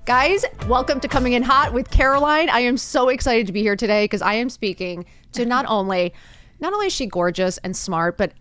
Guys, welcome to Coming in Hot with Caroline. I am so excited to be here today because I am speaking to not only is she gorgeous and smart, but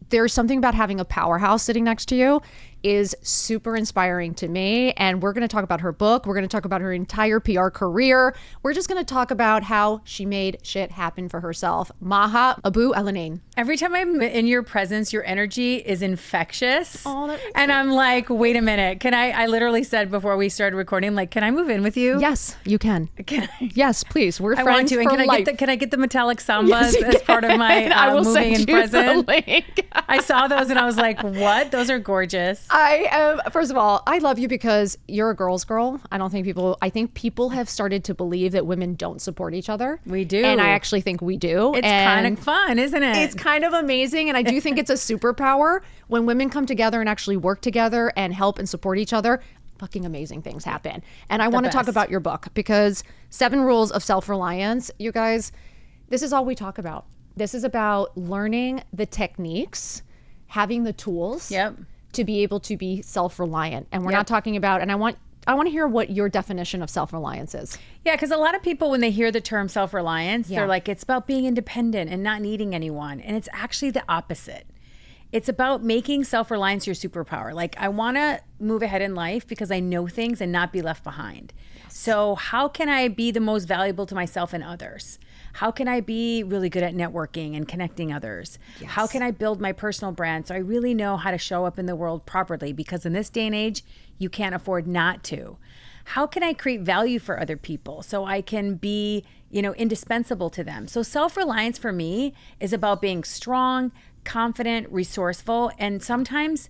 there's something about having a powerhouse sitting next to you is super inspiring to me. And we're going to talk about her book. We're going to talk about her entire PR career. We're just going to talk about how she made shit happen for herself. Maha Abouelenein. Every time I'm in your presence, your energy is infectious. Oh, and I'm like, wait a minute. I literally said before we started recording, like, can I move in with you? Yes, you can. Can I? Yes, please. We're I friends want to. And for can I get the metallic sambas Yes, as part of my I will moving send in you present? the link. I saw those and I was like, what? Those are gorgeous. I am, first of all, I love you because you're a girl's girl. I think people have started to believe that women don't support each other. We do. And I actually think we do. It's kind of fun, isn't it? It's kind of amazing. And I do think it's a superpower when women come together and actually work together and help and support each other. Fucking amazing things happen. And I want to talk about your book because 7 Rules of Self-Reliance, you guys, this is all we talk about. This is about learning the techniques, having the tools to be able to be self-reliant. And we're not talking about, and I want to hear what your definition of self-reliance is. Yeah, because a lot of people, when they hear the term self-reliance, they're like, it's about being independent and not needing anyone. And it's actually the opposite. It's about making self-reliance your superpower. Like, I want to move ahead in life because I know things and not be left behind. Yes. So how can I be the most valuable to myself and others? How can I be really good at networking and connecting others? Yes. How can I build my personal brand so I really know how to show up in the world properly? Because in this day and age, you can't afford not to. How can I create value for other people so I can be, indispensable to them? So self-reliance for me is about being strong, confident, resourceful, and sometimes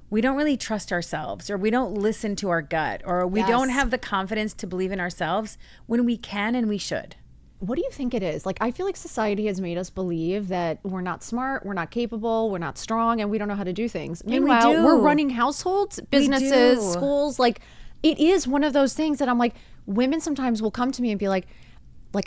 we don't really trust ourselves, or we don't listen to our gut, or we don't have the confidence to believe in ourselves when we can and we should. What do you think it is? Like, I feel like society has made us believe that we're not smart, we're not capable, we're not strong, and we don't know how to do things. Meanwhile, we're running households, businesses, schools. Like, it is one of those things that I'm like, women sometimes will come to me and be like,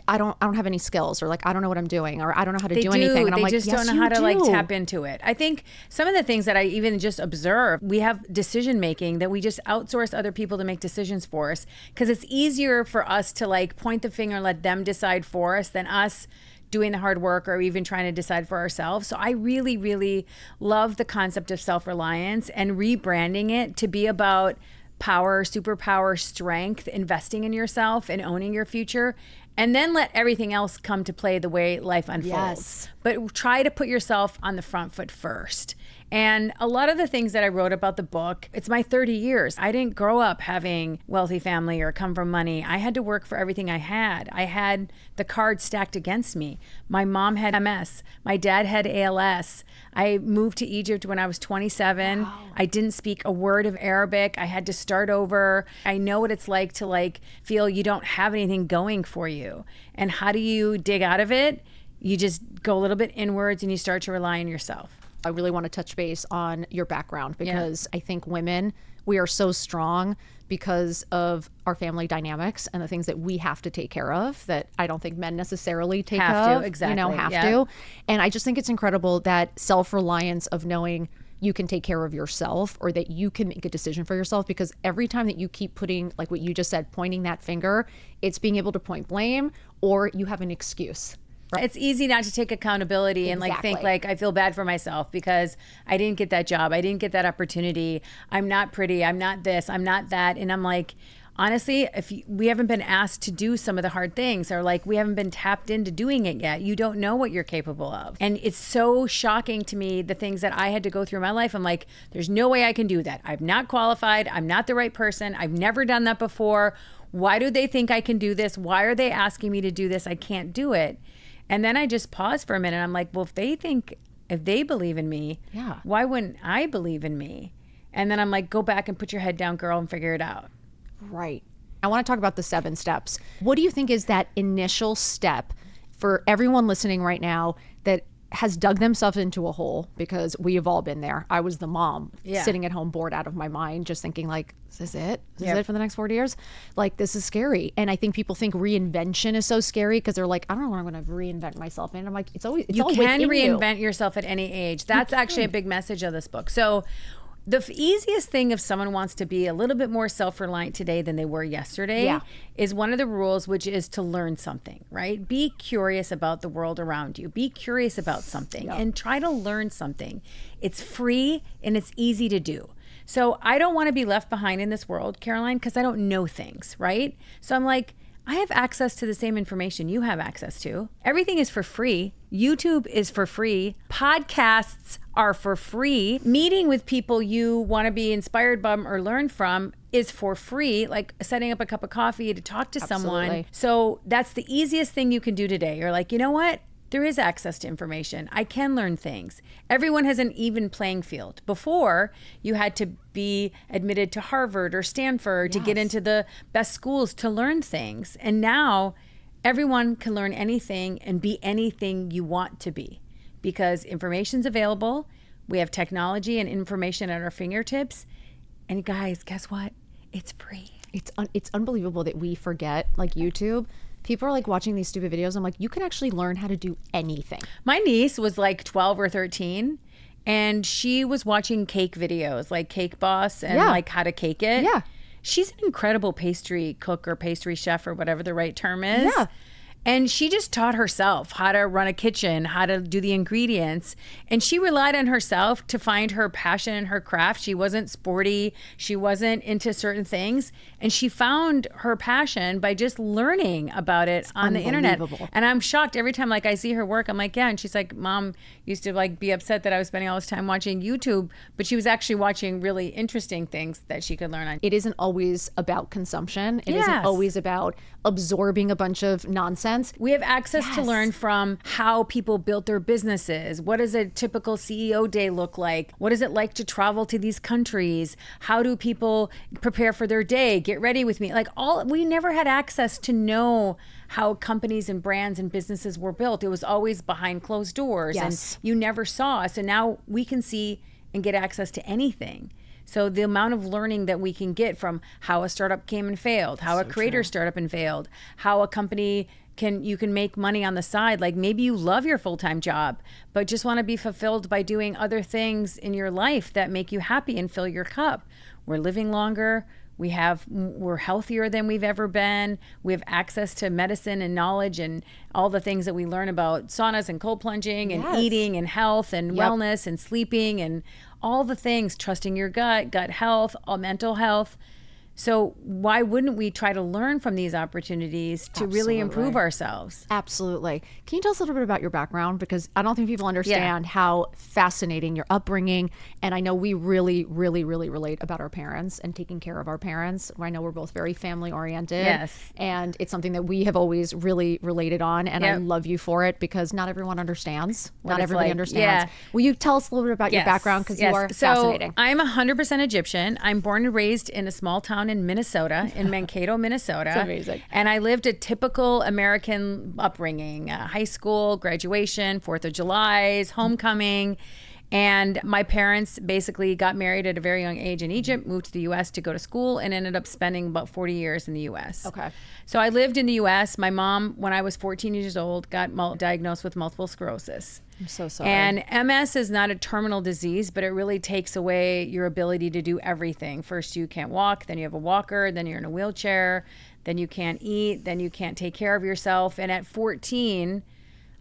I don't have any skills, or like, I don't know what I'm doing, or I don't know how to do anything. And I'm like, they just don't know how to like tap into it. I think some of the things that I even just observe, we have decision making that we just outsource other people to make decisions for us, because it's easier for us to like point the finger and let them decide for us than us doing the hard work or even trying to decide for ourselves. So I really, really love the concept of self-reliance and rebranding it to be about power, superpower, strength, investing in yourself and owning your future. And then let everything else come to play the way life unfolds. Yes. But try to put yourself on the front foot first. And a lot of the things that I wrote about the book, it's my 30 years. I didn't grow up having wealthy family or come from money. I had to work for everything I had. I had the cards stacked against me. My mom had MS. My dad had ALS. I moved to Egypt when I was 27. Wow. I didn't speak a word of Arabic. I had to start over. I know what it's like to like feel you don't have anything going for you. And how do you dig out of it? You just go a little bit inwards and you start to rely on yourself. I really want to touch base on your background because I think women, we are so strong because of our family dynamics and the things that we have to take care of that I don't think men necessarily have to. And I just think it's incredible that self-reliance of knowing you can take care of yourself, or that you can make a decision for yourself, because every time that you keep putting, like what you just said, pointing that finger, it's being able to point blame, or you have an excuse. Right. It's easy not to take accountability and like think like I feel bad for myself because I didn't get that job. I didn't get that opportunity. I'm not pretty. I'm not this. I'm not that. And I'm like, honestly, we haven't been asked to do some of the hard things, or like we haven't been tapped into doing it yet. You don't know what you're capable of. And it's so shocking to me, the things that I had to go through in my life. I'm like, there's no way I can do that. I'm not qualified. I'm not the right person. I've never done that before. Why do they think I can do this? Why are they asking me to do this? I can't do it. And then I just pause for a minute. I'm like, well, if they believe in me, why wouldn't I believe in me? And then I'm like, go back and put your head down, girl, and figure it out. Right. I want to talk about the 7 steps. What do you think is that initial step for everyone listening right now that has dug themselves into a hole? Because we have all been there. I was the mom sitting at home bored out of my mind, just thinking like, is this it? Is this it for the next 40 years? Like, this is scary. And I think people think reinvention is so scary because they're like, I don't know what I'm going to reinvent myself in. I'm like, it's all you can reinvent yourself at any age. That's actually a big message of this book. So The easiest thing if someone wants to be a little bit more self-reliant today than they were yesterday is one of the rules, which is to learn something, right? Be curious about the world around you. Be curious about something and try to learn something. It's free and it's easy to do. So I don't want to be left behind in this world, Caroline, because I don't know things, right? So I'm like, I have access to the same information you have access to. Everything is for free. YouTube is for free. Podcasts are for free. Meeting with people you want to be inspired by or learn from is for free, like setting up a cup of coffee to talk to someone. So that's the easiest thing you can do today. You're like, you know what? There is access to information. I can learn things. Everyone has an even playing field. Before, you had to be admitted to Harvard or Stanford to get into the best schools to learn things. And now everyone can learn anything and be anything you want to be because information's available. We have technology and information at our fingertips. And guys, guess what? It's free. It's unbelievable that we forget, like YouTube. People are like watching these stupid videos. I'm like, you can actually learn how to do anything. My niece was like 12 or 13 and she was watching cake videos, like Cake Boss and like how to cake it. Yeah. She's an incredible pastry cook or pastry chef or whatever the right term is. Yeah. And she just taught herself how to run a kitchen, how to do the ingredients. And she relied on herself to find her passion in her craft. She wasn't sporty. She wasn't into certain things. And she found her passion by just learning about it on the internet. And I'm shocked every time like I see her work. I'm like, yeah. And she's like, Mom used to like be upset that I was spending all this time watching YouTube, but she was actually watching really interesting things that she could learn on. It isn't always about consumption. It isn't always about absorbing a bunch of nonsense. We have access to learn from how people built their businesses. What does a typical CEO day look like? What is it like to travel to these countries? How do people prepare for their day? Get ready with me. Like we never had access to know how companies and brands and businesses were built. It was always behind closed doors and you never saw. So now we can see and get access to anything. So the amount of learning that we can get from how a startup came and failed, how a creator startup and failed, how a company you can make money on the side. Like maybe you love your full-time job, but just want to be fulfilled by doing other things in your life that make you happy and fill your cup. We're living longer. We're healthier than we've ever been. We have access to medicine and knowledge and all the things that we learn about saunas and cold plunging and eating and health and wellness and sleeping and all the things, trusting your gut health, all mental health. So why wouldn't we try to learn from these opportunities to really improve ourselves? Absolutely. Can you tell us a little bit about your background? Because I don't think people understand how fascinating your upbringing. And I know we really, really, really relate about our parents and taking care of our parents. I know we're both very family oriented. Yes. And it's something that we have always really related on. And I love you for it because not everyone understands. Not everybody understands. Will you tell us a little bit about your background? Because you are fascinating. So I'm 100% Egyptian. I'm born and raised in a small town in Minnesota, in Mankato, Minnesota. That's amazing. And I lived a typical American upbringing, high school, graduation, 4th of July's, homecoming. And my parents basically got married at a very young age in Egypt, moved to the U.S. to go to school, and ended up spending about 40 years in the U.S. Okay. So I lived in the U.S. My mom, when I was 14 years old, got diagnosed with multiple sclerosis. I'm so sorry. And MS is not a terminal disease, but it really takes away your ability to do everything. First, you can't walk, then you have a walker, then you're in a wheelchair, then you can't eat, then you can't take care of yourself. And at 14,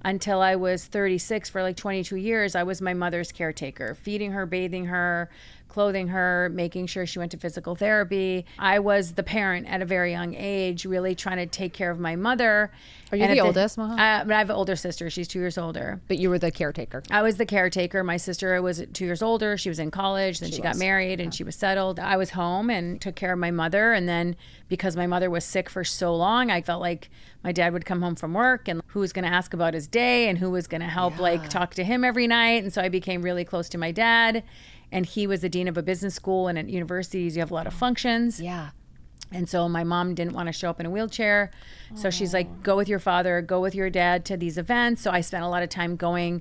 until I was 36, for like 22 years, I was my mother's caretaker, feeding her, bathing her, clothing her, making sure she went to physical therapy. I was the parent at a very young age, really trying to take care of my mother. Are you the oldest, Maha? I have an older sister. She's 2 years older. But you were the caretaker. I was the caretaker. My sister was 2 years older. She was in college. Then she got married and she was settled. I was home and took care of my mother. And then because my mother was sick for so long, I felt like my dad would come home from work and who was going to ask about his day and who was going to help like talk to him every night. And so I became really close to my dad. And he was the dean of a business school, and at universities you have a lot of functions. Yeah. And so my mom didn't want to show up in a wheelchair. So she's like, go with your father, go with your dad to these events. So I spent a lot of time going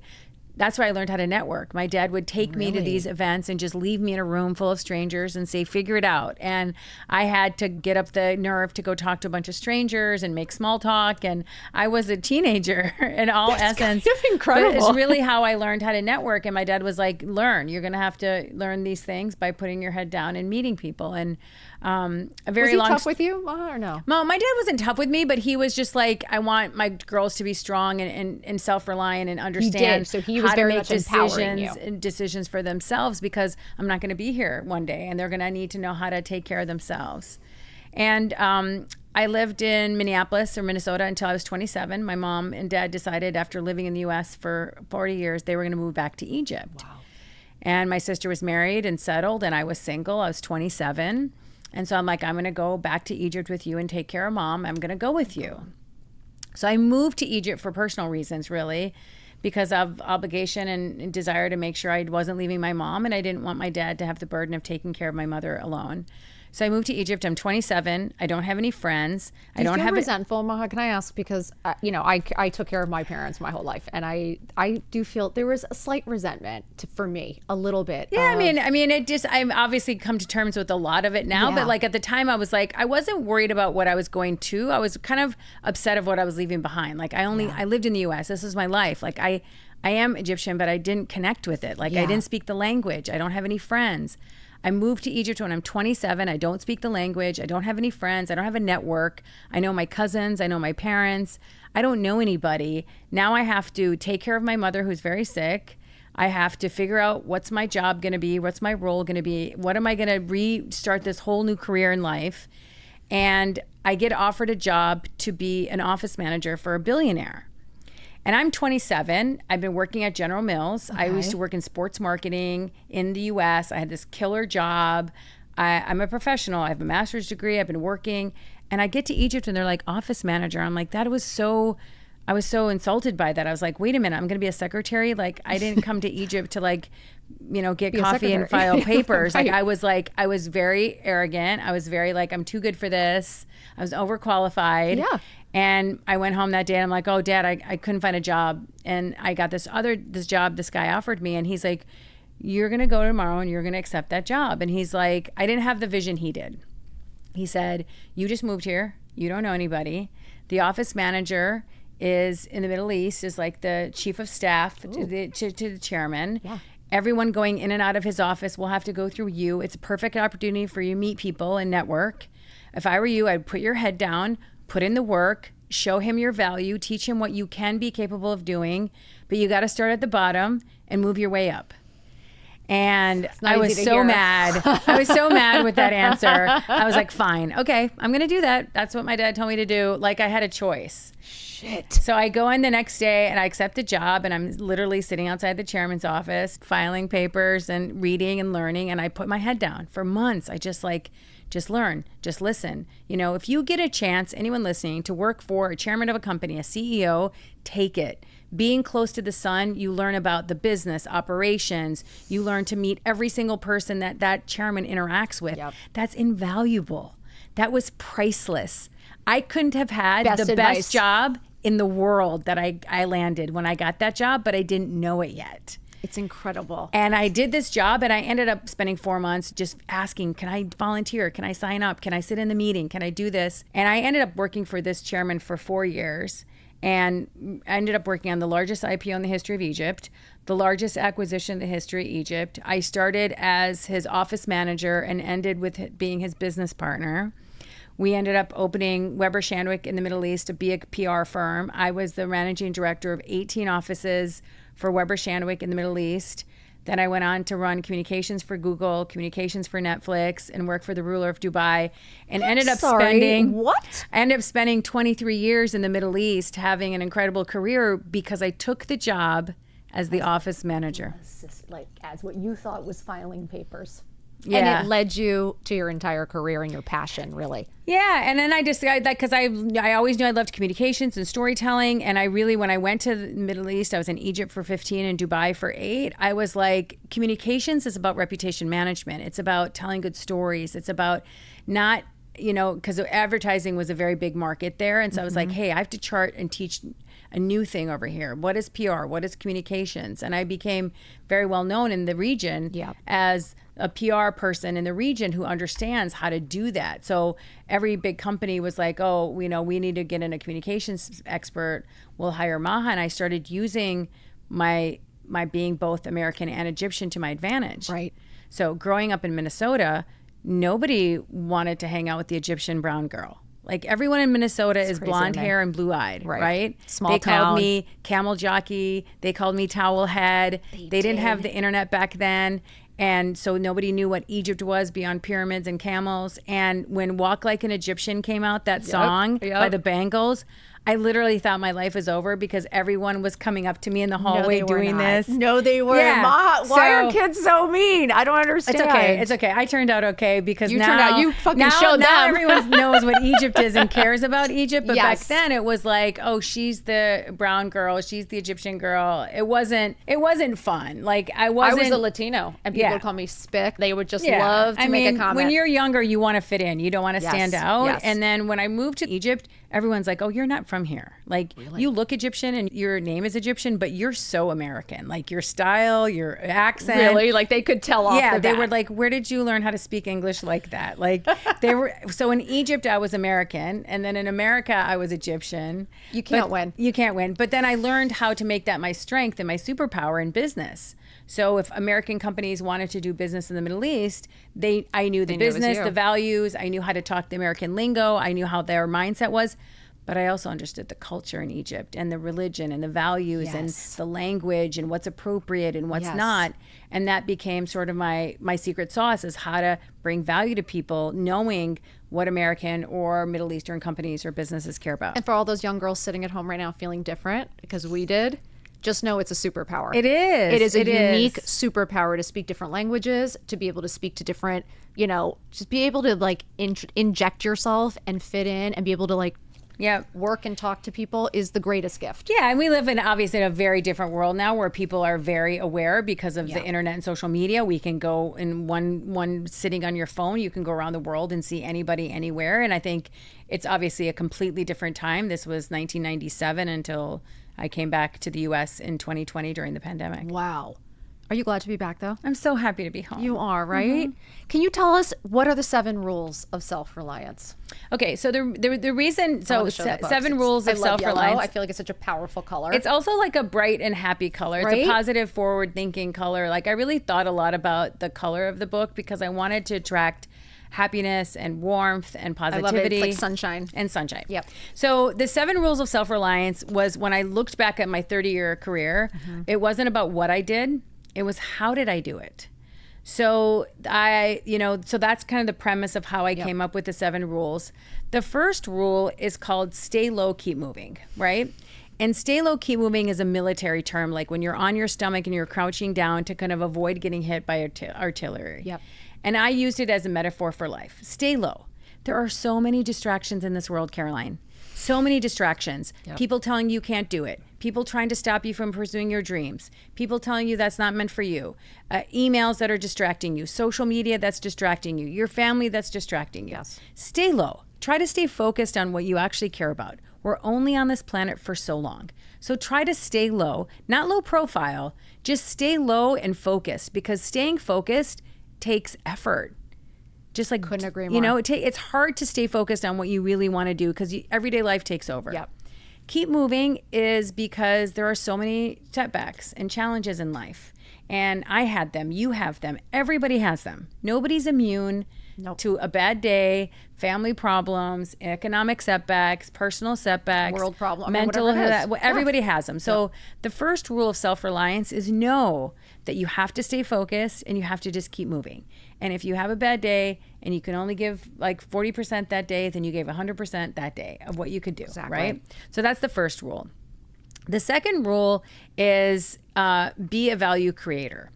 that's where I learned how to network. My dad would take me to these events and just leave me in a room full of strangers and say, figure it out. And I had to get up the nerve to go talk to a bunch of strangers and make small talk. And I was a teenager in all essence. Kind of incredible. But it's really how I learned how to network. And my dad was like, learn. You're going to have to learn these things by putting your head down and meeting people. And a very was he tough with you, Maha, or no? No, my dad wasn't tough with me, but he was just like, I want my girls to be strong and self-reliant and understand He did. So he was how very to much make empowering you. decisions for themselves, because I'm not going to be here one day and they're going to need to know how to take care of themselves. And I lived in Minneapolis or Minnesota until I was 27. My mom and dad decided after living in the U.S. for 40 years, they were going to move back to Egypt. Wow. And my sister was married and settled, and I was single. I was 27. And so I'm like, I'm going to go back to Egypt with you and take care of mom. I'm going to go with you. So I moved to Egypt for personal reasons, really, because of obligation and desire to make sure I wasn't leaving my mom, and I didn't want my dad to have the burden of taking care of my mother alone. So I moved to Egypt. I'm 27. I don't have any friends. I don't have resentful, Maha? Can I ask? Because I took care of my parents my whole life, and I do feel there was a slight resentment for me, a little bit. Yeah, I mean, it just I've obviously come to terms with a lot of it now. Yeah. But like at the time, I was like, I wasn't worried about what I was going to. I was kind of upset of what I was leaving behind. Like I lived in the U.S. This is my life. Like I am Egyptian, but I didn't connect with it. Like I didn't speak the language. I don't have any friends. I moved to Egypt when I'm 27. I don't speak the language. I don't have any friends. I don't have a network. I know my cousins. I know my parents. I don't know anybody. Now I have to take care of my mother, who's very sick. I have to figure out what's my job going to be? What's my role going to be? What am I going to restart this whole new career in life? And I get offered a job to be an office manager for a billionaire. And I'm 27. I've been working at General Mills. Okay. I used to work in sports marketing in the US. I had this killer job. I'm a professional. I have a master's degree. I've been working. And I get to Egypt and they're like, office manager. I'm like, I was so insulted by that. I was like, wait a minute, I'm going to be a secretary? Like, I didn't come to Egypt to get coffee and file papers. Right. I was very arrogant. I was very like, I'm too good for this. I was overqualified. Yeah. And I went home that day and I'm like, oh, Dad, I couldn't find a job. And I got this job this guy offered me. And he's like, you're going to go tomorrow and you're going to accept that job. And he's like, I didn't have the vision he did. He said, you just moved here. You don't know anybody. The office manager is in the Middle East, is like the chief of staff to the chairman. Yeah. Everyone going in and out of his office will have to go through you. It's a perfect opportunity for you to meet people and network. If I were you, I'd put your head down, put in the work, show him your value, teach him what you can be capable of doing, but you got to start at the bottom and move your way up. And I was so mad. I was so mad with that answer. I was like, fine, okay, I'm going to do that. That's what my dad told me to do. Like I had a choice. Shit. So I go in the next day and I accept the job, and I'm literally sitting outside the chairman's office, filing papers and reading and learning. And I put my head down for months. I just learn, just listen. If you get a chance, anyone listening, to work for a chairman of a company, a CEO, take it. Being close to the sun, you learn about the business operations. You learn to meet every single person that chairman interacts with. Yep. That's invaluable. That was priceless. I couldn't have had the best job in the world that I landed when I got that job, but I didn't know it yet. It's incredible. And I did this job, and I ended up spending 4 months just asking, can I volunteer? Can I sign up? Can I sit in the meeting? Can I do this? And I ended up working for this chairman for 4 years. And I ended up working on the largest IPO in the history of Egypt, the largest acquisition in the history of Egypt. I started as his office manager and ended with being his business partner. We ended up opening Weber Shandwick in the Middle East to be a PR firm. I was the managing director of 18 offices for Weber Shandwick in the Middle East. Then I went on to run communications for Google, communications for Netflix, and work for the ruler of Dubai, and ended up spending 23 years in the Middle East, having an incredible career because I took the job as the office manager. Like as what you thought was filing papers. Yeah. And it led you to your entire career and your passion, really. Yeah, and then I decided that because I always knew I loved communications and storytelling, and I really, when I went to the Middle East, I was in Egypt for 15 and Dubai for 8, I was like, communications is about reputation management. It's about telling good stories. It's about not because advertising was a very big market there. And so I was like, hey, I have to chart and teach a new thing over here. What is PR? What is communications? And I became very well known in the region as a PR person in the region who understands how to do that. So every big company was like, oh, we need to get in a communications expert. We'll hire Maha. And I started using my being both American and Egyptian to my advantage. Right. So growing up in Minnesota, nobody wanted to hang out with the Egyptian brown girl. Like everyone in Minnesota is blonde hair and blue eyed, right? Small town. They called me camel jockey. They called me towel head. They didn't have the internet back then. And so nobody knew what Egypt was beyond pyramids and camels. And when Walk Like an Egyptian came out, that song by the Bangles, I literally thought my life was over because everyone was coming up to me in the hallway doing this. No, they weren't. Yeah. Why are kids so mean? I don't understand. It's okay. I turned out okay because you now showed now them. Everyone knows what Egypt is and cares about Egypt. But Yes. back then it was like, oh, she's the brown girl, she's the Egyptian girl. It wasn't fun. Like I was a Latino and people would call me Spick. They would just Yeah. love to make a comment. When you're younger, you want to fit in. You don't want to stand out. Yes. And then when I moved to Egypt, everyone's like, oh, you're not from here. Like you look Egyptian and your name is Egyptian, but you're so American. Like your style, your accent. Really? Like they could tell off the Yeah, they bat. were like, where did you learn how to speak English like that? Like they were. So in Egypt, I was American. And then in America, I was Egyptian. You can't win. You can't win. But then I learned how to make that my strength and my superpower in business. So if American companies wanted to do business in the Middle East, I knew the business, the values. I knew how to talk the American lingo. I knew how their mindset was. But I also understood the culture in Egypt and the religion and the values and the language and what's appropriate and what's not. And that became sort of my secret sauce, is how to bring value to people, knowing what American or Middle Eastern companies or businesses care about. And for all those young girls sitting at home right now feeling different because we did, just know it's a superpower. It is. It is a unique superpower to speak different languages, to be able to speak to different, just be able to like inject yourself and fit in and be able to like work and talk to people is the greatest gift. Yeah, and we live in obviously a very different world now where people are very aware because of the internet and social media. We can go in one sitting on your phone, you can go around the world and see anybody anywhere. And I think it's obviously a completely different time. This was 1997 until I came back to the US in 2020 during the pandemic. Wow. Are you glad to be back though? I'm so happy to be home. You are, right? Can you tell us what are the 7 rules of self-reliance? Okay, so the reason, so 7 rules of self-reliance. I feel like it's such a powerful color. It's also like a bright and happy color. It's a positive, forward-thinking color. Like I really thought a lot about the color of the book because I wanted to attract happiness and warmth and positivity. I love it. It's like sunshine. And sunshine. Yep. So the 7 rules of self-reliance was when I looked back at my 30-year career, it wasn't about what I did. It was how did I do it? So so that's kind of the premise of how I came up with the 7 rules. The first rule is called stay low, keep moving, right? And stay low, keep moving is a military term, like when you're on your stomach and you're crouching down to kind of avoid getting hit by artillery. Yep. And I used it as a metaphor for life. Stay low. There are so many distractions in this world, Caroline. So many distractions. Yep. People telling you can't do it. People trying to stop you from pursuing your dreams. People telling you that's not meant for you. Emails that are distracting you. Social media that's distracting you. Your family that's distracting you. Yes. Stay low. Try to stay focused on what you actually care about. We're only on this planet for so long. So try to stay low, not low profile, just stay low and focused, because staying focused takes effort. Just like, couldn't agree more. It's hard to stay focused on what you really want to do because everyday life takes over. Yep. Keep moving is because there are so many setbacks and challenges in life. And I had them. You have them. Everybody has them. Nobody's immune to a bad day, family problems, economic setbacks, personal setbacks, world problem, mental health. Everybody has them. So the first rule of self-reliance is know that you have to stay focused and you have to just keep moving. And if you have a bad day and you can only give like 40% that day, then you gave 100% that day of what you could do, right? So that's the first rule. The second rule is be a value creator.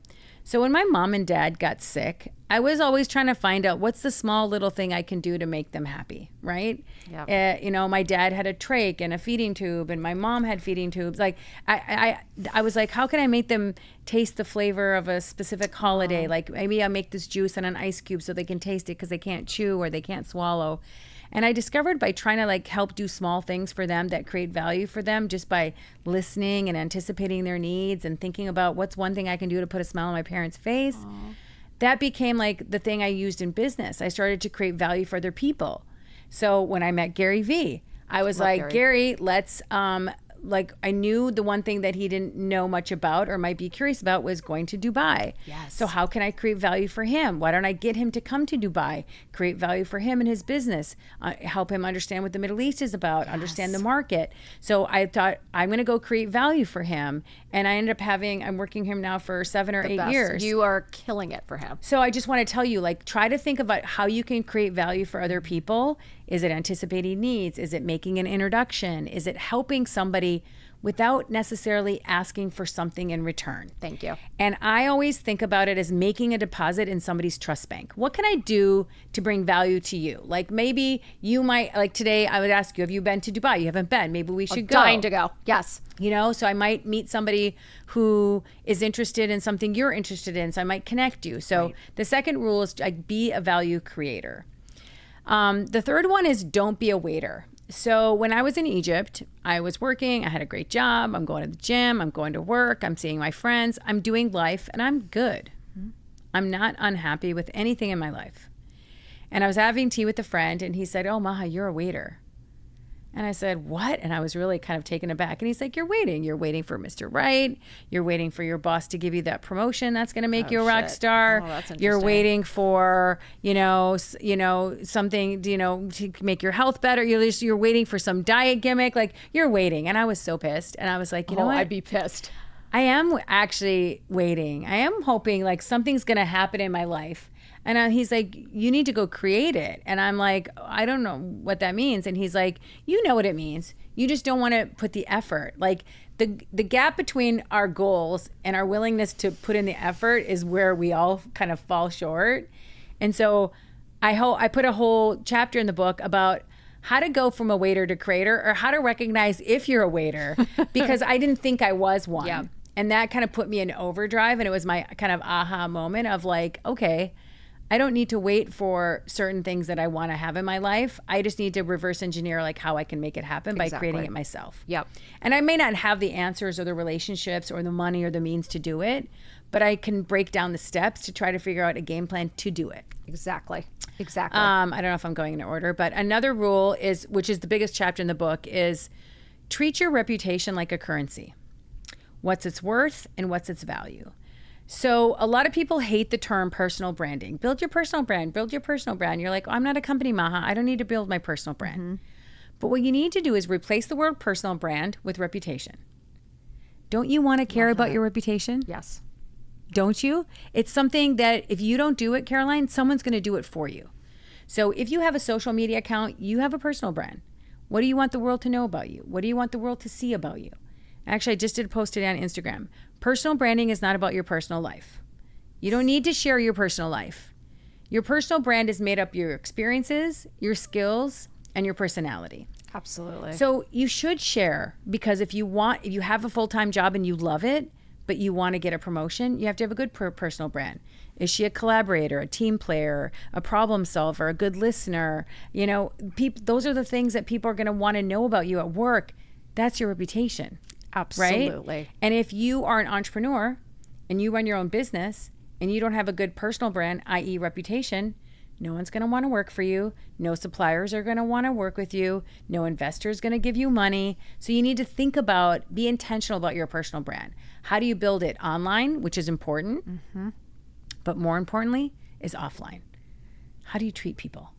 So when my mom and dad got sick, I was always trying to find out what's the small little thing I can do to make them happy, right? Yeah. My dad had a trach and a feeding tube, and my mom had feeding tubes. Like I was like, how can I make them taste the flavor of a specific holiday? Like maybe I'll make this juice on an ice cube so they can taste it because they can't chew or they can't swallow. And I discovered by trying to like help do small things for them that create value for them, just by listening and anticipating their needs and thinking about what's one thing I can do to put a smile on my parents' face. That became like the thing I used in business. I started to create value for other people. So when I met Gary V, I was like, Gary, let's like I knew the one thing that he didn't know much about or might be curious about was going to Dubai. Yes. So how can I create value for him? Why don't I get him to come to Dubai, create value for him and his business, help him understand what the Middle East is about, understand the market. So I thought I'm going to go create value for him. And I ended up I'm working him now for 7 or 8 years. You are killing it for him. So I just want to tell you, like, try to think about how you can create value for other people. Is it anticipating needs? Is it making an introduction? Is it helping somebody without necessarily asking for something in return? Thank you. And I always think about it as making a deposit in somebody's trust bank. What can I do to bring value to you? Like maybe you might, like today I would ask you, have you been to Dubai? You haven't been. Maybe we should go. Dying to go. Yes. So I might meet somebody who is interested in something you're interested in. So I might connect you. So the second rule is like be a value creator. The third one is don't be a waiter. So when I was in Egypt, I was working, I had a great job, I'm going to the gym, I'm going to work, I'm seeing my friends, I'm doing life, and I'm good. I'm not unhappy with anything in my life. And I was having tea with a friend and he said, oh, Maha, you're a waiter. And I said, what? And I was really kind of taken aback. And he's like, you're waiting. You're waiting for Mr. Right. You're waiting for your boss to give you that promotion that's going to make you a rock star. Oh, that's you're waiting for, something, to make your health better. You're waiting for some diet gimmick. Like, you're waiting. And I was so pissed. And I was like, you know what? I'd be pissed. I am actually waiting. I am hoping like something's going to happen in my life. And he's like, you need to go create it. And I'm like, I don't know what that means. And he's like, you know what it means. You just don't want to put the effort. Like the gap between our goals and our willingness to put in the effort is where we all kind of fall short. And so I put a whole chapter in the book about how to go from a waiter to creator, or how to recognize if you're a waiter, because I didn't think I was one. Yeah. And that kind of put me in overdrive. And it was my kind of aha moment of like, okay, I don't need to wait for certain things that I want to have in my life. I just need to reverse engineer like how I can make it happen by creating it myself. Yep. And I may not have the answers or the relationships or the money or the means to do it, but I can break down the steps to try to figure out a game plan to do it. Exactly. I don't know if I'm going in order, but another rule is, which is the biggest chapter in the book, is treat your reputation like a currency. What's its worth and what's its value. So a lot of people hate the term personal branding. Build your personal brand. Build your personal brand. You're like, oh, I'm not a company, Maha. I don't need to build my personal brand. Mm-hmm. But what you need to do is replace the word personal brand with reputation. Don't you want to care about your reputation? Yes. Don't you? It's something that if you don't do it, Caroline, someone's going to do it for you. So if you have a social media account, you have a personal brand. What do you want the world to know about you? What do you want the world to see about you? Actually, I just did a post today on Instagram. Personal branding is not about your personal life. You don't need to share your personal life. Your personal brand is made up of your experiences, your skills, and your personality. Absolutely. So you should share, because if you have a full-time job and you love it, but you want to get a promotion, you have to have a good personal brand. Is she a collaborator, a team player, a problem solver, a good listener? Those are the things that people are going to want to know about you at work. That's your reputation. Absolutely. Right? And if you are an entrepreneur and you run your own business and you don't have a good personal brand, i.e. reputation, no one's going to want to work for you. No suppliers are going to want to work with you. No investor is going to give you money. So you need to think about, be intentional about your personal brand. How do you build it online, which is important, but more importantly is offline. How do you treat people?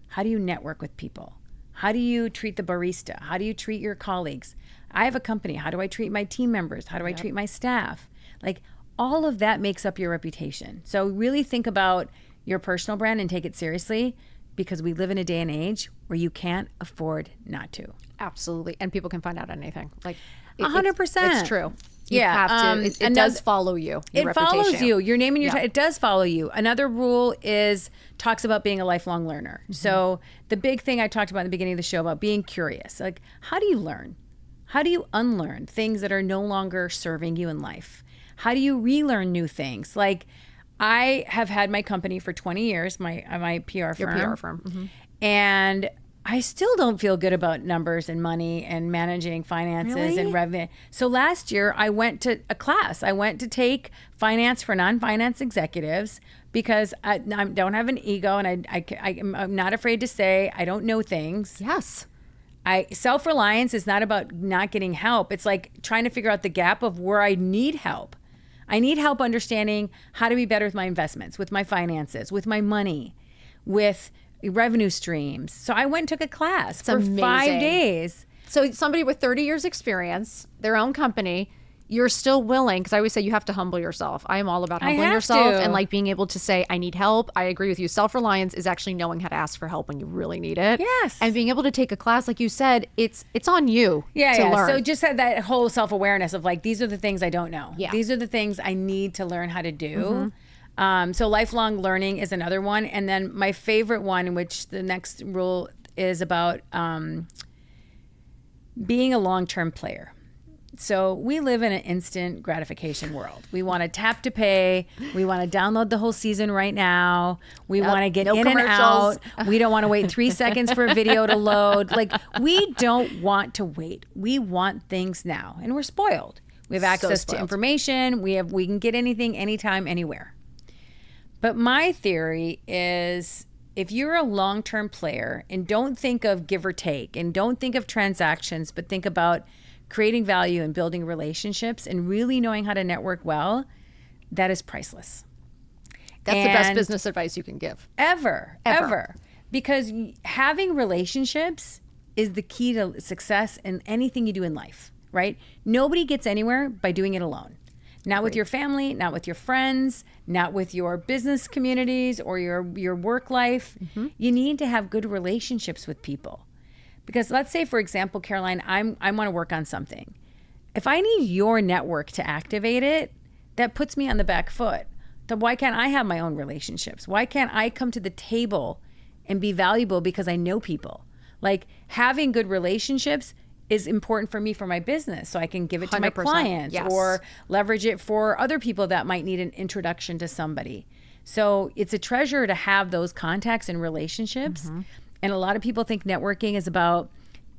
How do you network with people? How do you treat the barista? How do you treat your colleagues? I have a company. How do I treat my team members? How do I treat my staff? Like, all of that makes up your reputation. So really think about your personal brand and take it seriously, because we live in a day and age where you can't afford not to. Absolutely. And people can find out anything. Like 100%. It's true. You have to. It does follow you. Your It follows reputation. you. Your name and your title. It does follow you. Another rule talks about being a lifelong learner. So the big thing I talked about in the beginning of the show about being curious. Like, how do you learn? How do you unlearn things that are no longer serving you in life? How do you relearn new things? Like, I have had my company for 20 years, my PR firm. Your PR firm. Mm-hmm. And I still don't feel good about numbers and money and managing finances and revenue. So last year I went to a class. I went to take finance for non-finance executives because I don't have an ego, and I'm not afraid to say I don't know things. Yes. Self-reliance is not about not getting help. It's like trying to figure out the gap of where I need help. I need help understanding how to be better with my investments, with my finances, with my money, with revenue streams. So I went and took a class for amazing. 5 days. So somebody with 30 years experience, their own company, you're still willing, because I always say you have to humble yourself. I am all about humbling yourself and like being able to say, I need help. I agree with you. Self-reliance is actually knowing how to ask for help when you really need it. Yes. And being able to take a class, like you said, it's on you to learn. So just had that whole self-awareness of like, these are the things I don't know. Yeah. These are the things I need to learn how to do. So lifelong learning is another one. And then my favorite one, which the next rule is about being a long-term player. So we live in an instant gratification world. We want to tap to pay. We want to download the whole season right now. We want to get in and out. We don't want to wait 3 seconds for a video to load. Like, we don't want to wait. We want things now. And we're spoiled. We have access to information. We can get anything, anytime, anywhere. But my theory is, if you're a long-term player and don't think of give or take and don't think of transactions, but think about creating value and building relationships and really knowing how to network well, that is priceless. That's the best business advice you can give. Ever. Because having relationships is the key to success in anything you do in life, right? Nobody gets anywhere by doing it alone. Not with your family, not with your friends, not with your business communities or your work life. You need to have good relationships with people. Because let's say, for example, Caroline, I want to work on something. If I need your network to activate it, that puts me on the back foot. Then why can't I have my own relationships? Why can't I come to the table and be valuable because I know people? Like, having good relationships is important for me for my business, so I can give it to my clients or leverage it for other people that might need an introduction to somebody. So it's a treasure to have those contacts and relationships. And a lot of people think networking is about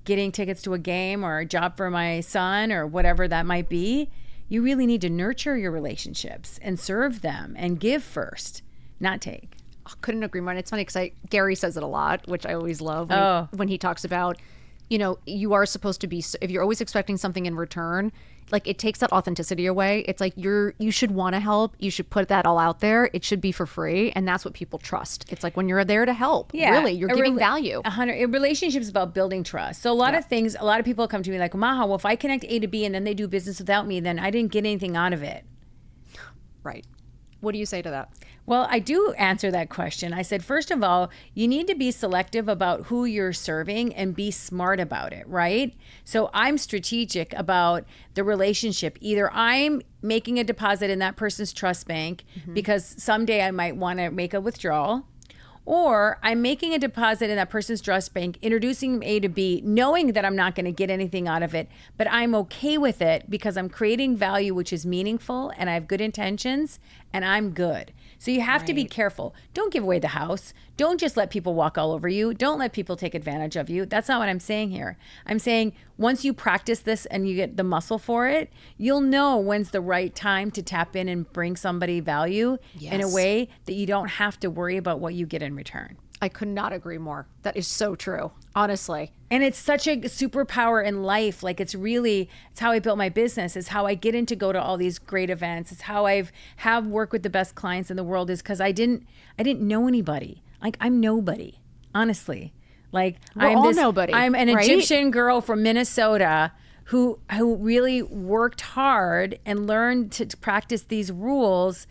getting tickets to a game or a job for my son or whatever that might be. You really need to nurture your relationships and serve them and give first, not take. I couldn't agree more. And it's funny because Gary says it a lot, which I always love when he talks about, you are supposed to be, if you're always expecting something in return, like, it takes that authenticity away. It's like you should want to help. You should put that all out there. It should be for free. And that's what people trust. It's like when you're there to help, really, you're giving value. A relationship is about building trust. So a lot of people come to me like, Maha, well, if I connect A to B and then they do business without me, then I didn't get anything out of it. Right. What do you say to that? Well, I do answer that question. I said, first of all, you need to be selective about who you're serving and be smart about it, right? So I'm strategic about the relationship. Either I'm making a deposit in that person's trust bank because someday I might want to make a withdrawal, or I'm making a deposit in that person's trust bank, introducing A to B, knowing that I'm not going to get anything out of it, but I'm okay with it because I'm creating value, which is meaningful, and I have good intentions, and I'm good. So you have to be careful. Don't give away the house. Don't just let people walk all over you. Don't let people take advantage of you. That's not what I'm saying here. I'm saying once you practice this and you get the muscle for it, you'll know when's the right time to tap in and bring somebody value in a way that you don't have to worry about what you get in return. I could not agree more. That is so true, honestly. And it's such a superpower in life. Like, it's how I built my business. It's how I get in to go to all these great events. It's how have worked with the best clients in the world, is because I didn't know anybody. Like, I'm nobody, honestly. Like, nobody. I'm an Egyptian girl from Minnesota who really worked hard and learned to practice these rules.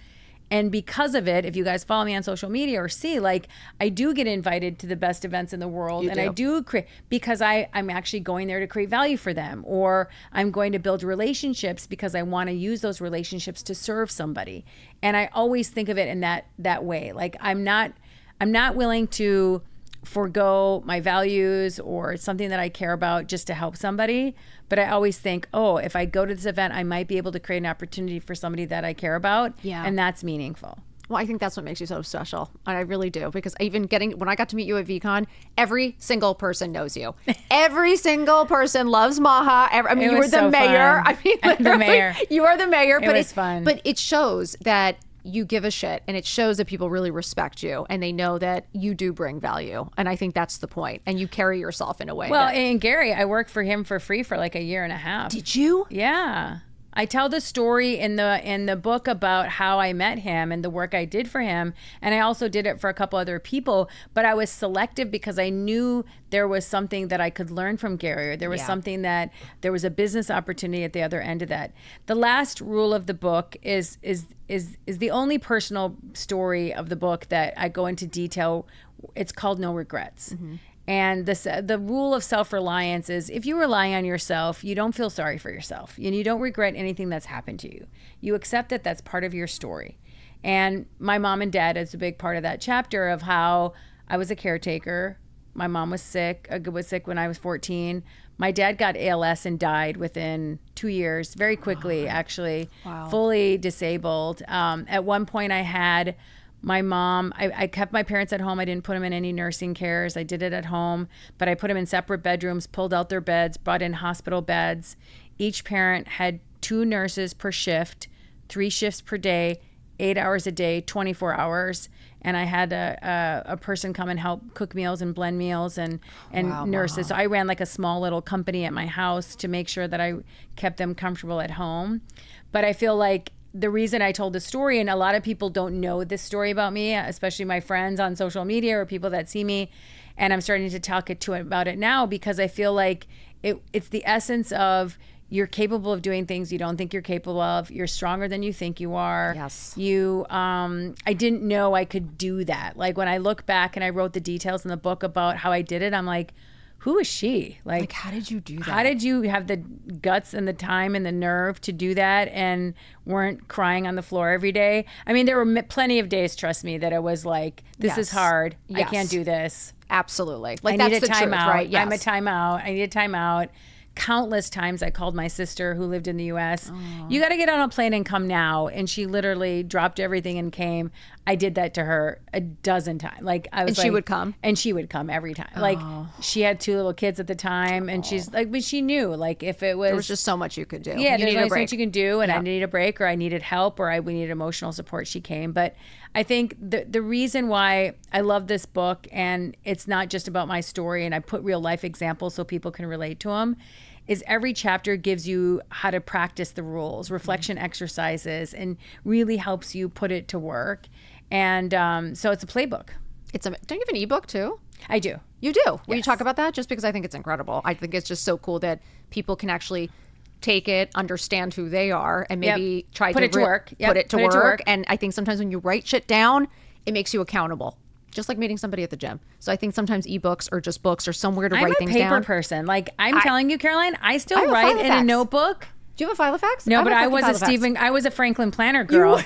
And because of it, if you guys follow me on social media or see, like, I do get invited to the best events in the world. You and do. I do create, because I'm actually going there to create value for them, or I'm going to build relationships because I want to use those relationships to serve somebody. And I always think of it in that way. Like, I'm not willing to forego my values or something that I care about just to help somebody. But I always think, oh, if I go to this event, I might be able to create an opportunity for somebody that I care about. Yeah. And that's meaningful. Well, I think that's what makes you so special. I really do. Because when I got to meet you at VCon, every single person knows you. Every single person loves Maha. You were the mayor. Fun. I mean, the mayor. You are the mayor. It was fun. But it shows that you give a shit, and it shows that people really respect you, and they know that you do bring value. And I think that's the point. And you carry yourself in a way. Well, and Gary, I worked for him for free for like a year and a half. Did you? Yeah. I tell the story in the book about how I met him and the work I did for him. And I also did it for a couple other people, but I was selective because I knew there was something that I could learn from Gary, or there was something that there was a business opportunity at the other end of that. The last rule of the book is the only personal story of the book that I go into detail. It's called No Regrets. Mm-hmm. And the rule of self-reliance is, if you rely on yourself, you don't feel sorry for yourself. And you don't regret anything that's happened to you. You accept that that's part of your story. And my mom and dad is a big part of that chapter of how I was a caretaker. My mom was sick when I was 14. My dad got ALS and died within 2 years, very quickly, actually, fully disabled. At one point I had my mom, I kept my parents at home. I didn't put them in any nursing cares. I did it at home, but I put them in separate bedrooms, pulled out their beds, brought in hospital beds. Each parent had 2 nurses per shift, 3 shifts per day, 8 hours a day, 24 hours. And I had a person come and help cook meals and blend meals and nurses. So I ran like a small little company at my house to make sure that I kept them comfortable at home. But I feel like the reason I told the story, and a lot of people don't know this story about me, especially my friends on social media or people that see me, and I'm starting to talk about it now, because I feel like it's the essence of, you're capable of doing things you don't think you're capable of. You're stronger than you think you are. Yes. I didn't know I could do that. Like, when I look back and I wrote the details in the book about how I did it, I'm like, who is she? Like, how did you do that? How did you have the guts and the time and the nerve to do that and weren't crying on the floor every day? I mean, there were plenty of days, trust me, that it was like, this is hard. Yes. I can't do this. Absolutely. Like, I that's need a the truth, timeout. right? Yes. I'm a timeout. I need a timeout. Countless times I called my sister who lived in the U.S. You got to get on a plane and come now. And she literally dropped everything and came. I did that to her a dozen times. Like, I was And she would come? And she would come every time. Like, she had 2 little kids at the time. And she's like, but she knew, like, if it was. There was just so much you could do. Yeah, you there's needed only a so break. much you can do. And I needed a break, or I needed help, or we needed emotional support. She came. But I think the reason why I love this book, and it's not just about my story, and I put real life examples so people can relate to them, is every chapter gives you how to practice the rules, reflection exercises, and really helps you put it to work. And so it's a playbook. Don't you have an ebook too? I do. You do? Will you talk about that? Just because I think it's incredible. I think it's just so cool that people can actually take it, understand who they are, and maybe try put to it to work. Put it to work. And I think sometimes when you write shit down, it makes you accountable. Just like meeting somebody at the gym. So I think sometimes ebooks or just books or somewhere to write things down. I'm a paper person. Like, I'm telling you, Caroline, I still write in a notebook. Do you have a file of facts? No, but I was a Franklin Planner girl.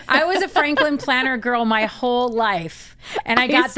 I was a Franklin Planner girl my whole life. And I got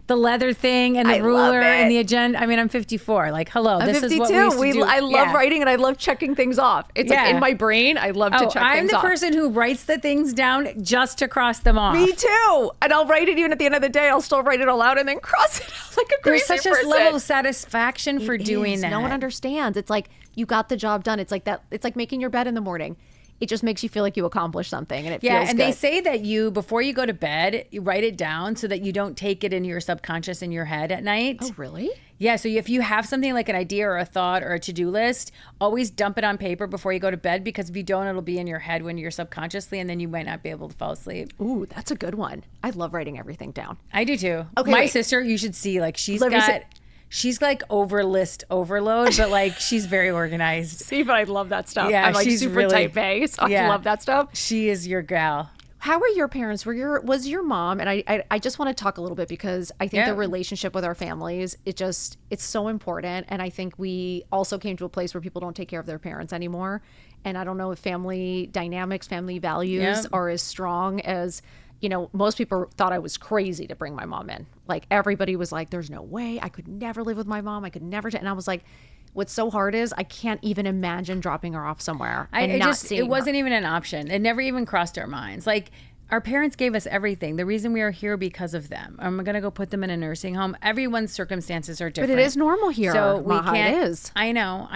the leather thing and the ruler and the agenda. I mean, I'm 54. Like, hello, I'm this 52. is what we used to do. I love writing, and I love checking things off. It's like in my brain. I love to check things off. I'm the person who writes the things down just to cross them off. Me too. And I'll write it even at the end of the day. I'll still write it all out and then cross it out like a crazy person. There's such a level of satisfaction for doing that. No one understands. It's like you got the job done. It's like that. It's like making your bed in the morning. It just makes you feel like you accomplished something, and it feels good. And they say that before you go to bed, you write it down so that you don't take it into your subconscious in your head at night. Oh, really? Yeah, so if you have something like an idea or a thought or a to-do list, always dump it on paper before you go to bed, because if you don't, it'll be in your head when you're subconsciously, and then you might not be able to fall asleep. Ooh, that's a good one. I love writing everything down. I do too. Okay, my sister, you should see, like, she's like list overload, but like she's very organized. See, but I love that stuff. Yeah, I'm like she's super really type A, so I love that stuff. She is your gal. How were your parents? Was your mom, and I just want to talk a little bit because I think the relationship with our families, it's so important. And I think we also came to a place where people don't take care of their parents anymore. And I don't know if family dynamics, family values are as strong as, most people thought I was crazy to bring my mom in. Like everybody was like, there's no way, I could never live with my mom. I could never. And I was like, what's so hard is I can't even imagine dropping her off somewhere and not seeing it wasn't her. even an option. It never even crossed our minds. Like our parents gave us everything. The reason we are here because of them. I'm going to go put them in a nursing home. Everyone's circumstances are different. But it is normal here. So we Maha, can't. It is. I know.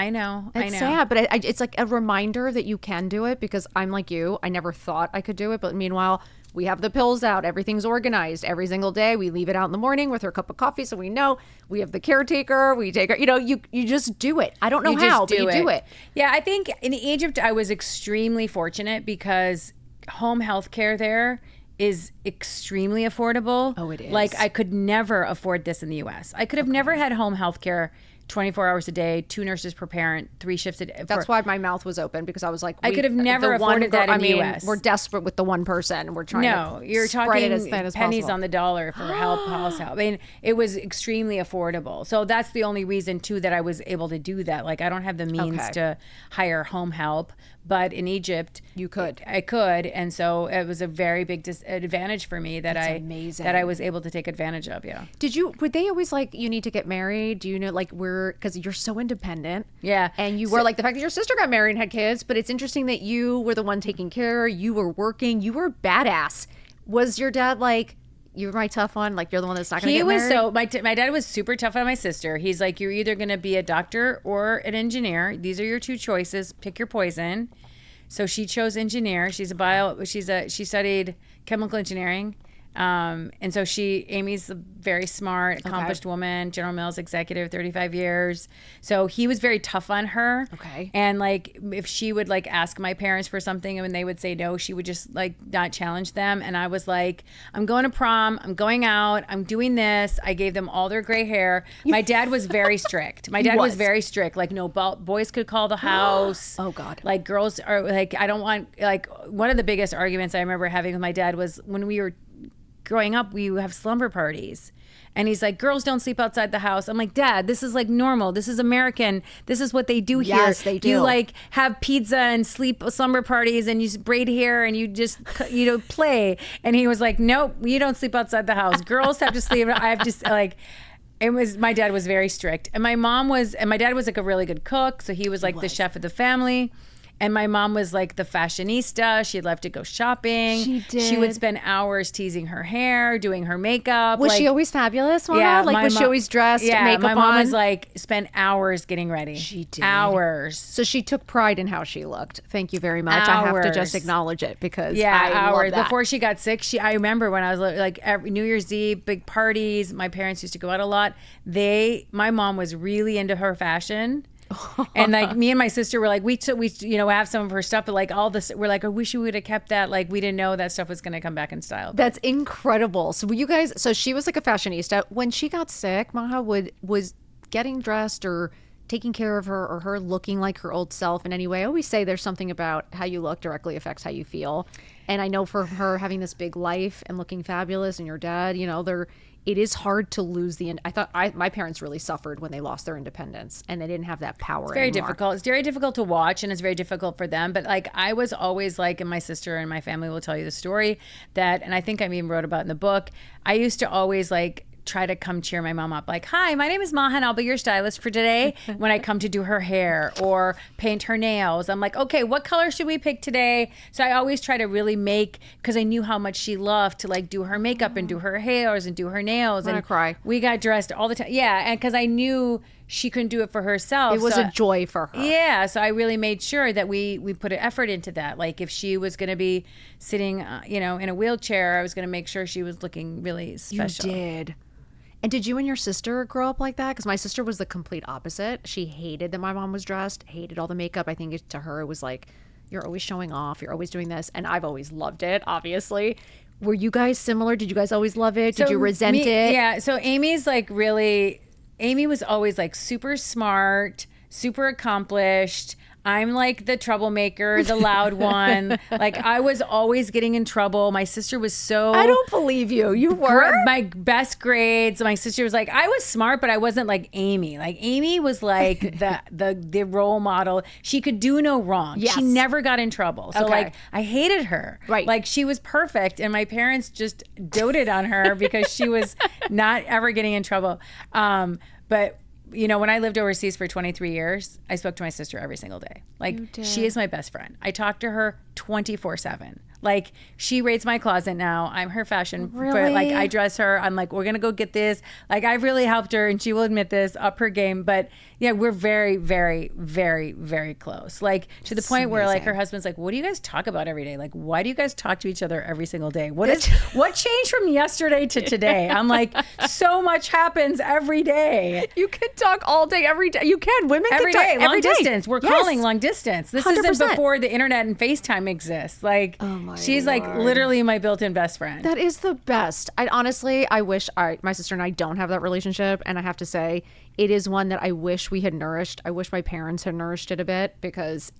It's sad, but it's like a reminder that you can do it because I'm like you. I never thought I could do it. But meanwhile, we have the pills out. Everything's organized every single day. We leave it out in the morning with her cup of coffee. So we know we have the caretaker. We take her, you just do it. I don't know how, but you do it. Yeah. I think in Egypt, I was extremely fortunate because home health care there is extremely affordable. Oh, it is. Like I could never afford this in the US. I could have never had home health care 24 hours a day, 2 nurses per parent, 3 shifts a day. That's why my mouth was open because I was like, I could have never afforded that in the US. We're desperate with the one person. We're trying to you're spread talking it as thin as pennies possible. on the dollar for house help. I mean, it was extremely affordable. So that's the only reason too that I was able to do that. Like I don't have the means to hire home help, but in Egypt you could. I could, and so it was a very big advantage for me that I was able to take advantage of. Yeah. Would they always like you need to get married? Do you know because you're so independent? Yeah. And you were like the fact that your sister got married and had kids, but it's interesting that you were the one taking care. You were working. You were badass. Was your dad like, you're my tough one, like you're the one that's not going to get married? My dad was super tough on my sister. He's like, you're either going to be a doctor or an engineer. These are your 2 choices. Pick your poison. So she chose engineer. She studied chemical engineering. And so Amy's a very smart, accomplished woman, General Mills executive, 35 years. So he was very tough on her. Okay. And like, if she would like ask my parents for something and when they would say no, she would just like not challenge them. And I was like, I'm going to prom. I'm going out. I'm doing this. I gave them all their gray hair. My dad was very strict. My dad was very strict. Like no boys could call the house. Oh God. Like girls are like, I don't want, like one of the biggest arguments I remember having with my dad was when we were growing up, we have slumber parties. And he's like, girls don't sleep outside the house. I'm like, Dad, this is like normal. This is American. This is what they do here. Yes, they do. You like have pizza and slumber parties and you braid hair and you just, play. And he was like, nope, you don't sleep outside the house. Girls have to sleep. I have to like, my dad was very strict. And my dad was like a really good cook. So he was like the chef of the family. And my mom was like the fashionista. She'd love to go shopping. She did. She would spend hours teasing her hair, doing her makeup. Was she always fabulous, Mama? Yeah. Like, was she always dressed, makeup my mom on? was like, spent hours getting ready. She did. Hours. So she took pride in how she looked. Thank you very much. I have to just acknowledge it because I hours. love that. Before she got sick, I remember when I was like every New Year's Eve, big parties. My parents used to go out a lot. My mom was really into her fashion. And like me and my sister were like, we have some of her stuff, but like all this, we're like, I wish we would have kept that. Like we didn't know that stuff was going to come back in style. That's incredible. So so she was like a fashionista. When she got sick, Maha was getting dressed or taking care of her or her looking like her old self in any way. I always say there's something about how you look directly affects how you feel. And I know for her having this big life and looking fabulous and your dad, it is hard to lose my parents really suffered when they lost their independence and they didn't have that power It's very anymore. difficult. It's very difficult to watch and it's very difficult for them. But like I was always like, and my sister and my family will tell you the story and I think I even wrote about in the book, I used to always like try to come cheer my mom up. Like, hi, my name is Maha and I'll be your stylist for today when I come to do her hair or paint her nails. I'm like, okay, what color should we pick today? So I always try to really because I knew how much she loved to like do her makeup and do her hairs and do her nails. I'm gonna cry. We got dressed all the time. Yeah, and because I knew she couldn't do it for herself. It was a joy for her. Yeah, so I really made sure that we put an effort into that. Like if she was going to be sitting, in a wheelchair, I was going to make sure she was looking really special. You did. And did you and your sister grow up like that? Because my sister was the complete opposite. She hated that my mom was dressed, hated all the makeup. I think to her it was like, you're always showing off, you're always doing this. And I've always loved it, obviously. Were you guys similar? Did you guys always love it? Did you resent it? Yeah, so Amy was always like super smart, super accomplished. I'm like the troublemaker, the loud one. Like I was always getting in trouble. My sister was so I don't believe you. You were? my best grades. My sister was like, I was smart, but I wasn't like Amy. Like Amy was like the role model. She could do no wrong. Yes. She never got in trouble. So Okay. like I hated her. Right. Like she was perfect, and my parents just doted on her because she was not ever getting in trouble. But you know, when I lived overseas for 23 years, I spoke to my sister every single day. Like, she is my best friend. I talk to her 24/7. Like, she rates my closet now. I'm her fashion. But like, I dress her. I'm like, we're going to go get this. Like, I've really helped her, and she will admit this, up her game. But yeah, we're very, very, very, very close. Like, to the point where like her husband's like, what do you guys talk about every day? Like, why do you guys talk to each other every single day? What changed from yesterday to today? I'm like, so much happens every day. You can talk all day, every day. You can. Women every can day, talk long every day. distance. We're calling long distance. This 100%. isn't before the internet and FaceTime exists. Like, she's like literally my built-in best friend. That is the best. I wish my sister and I don't have that relationship, and I have to say it is one that I wish we had nourished. I wish my parents had nourished it a bit, because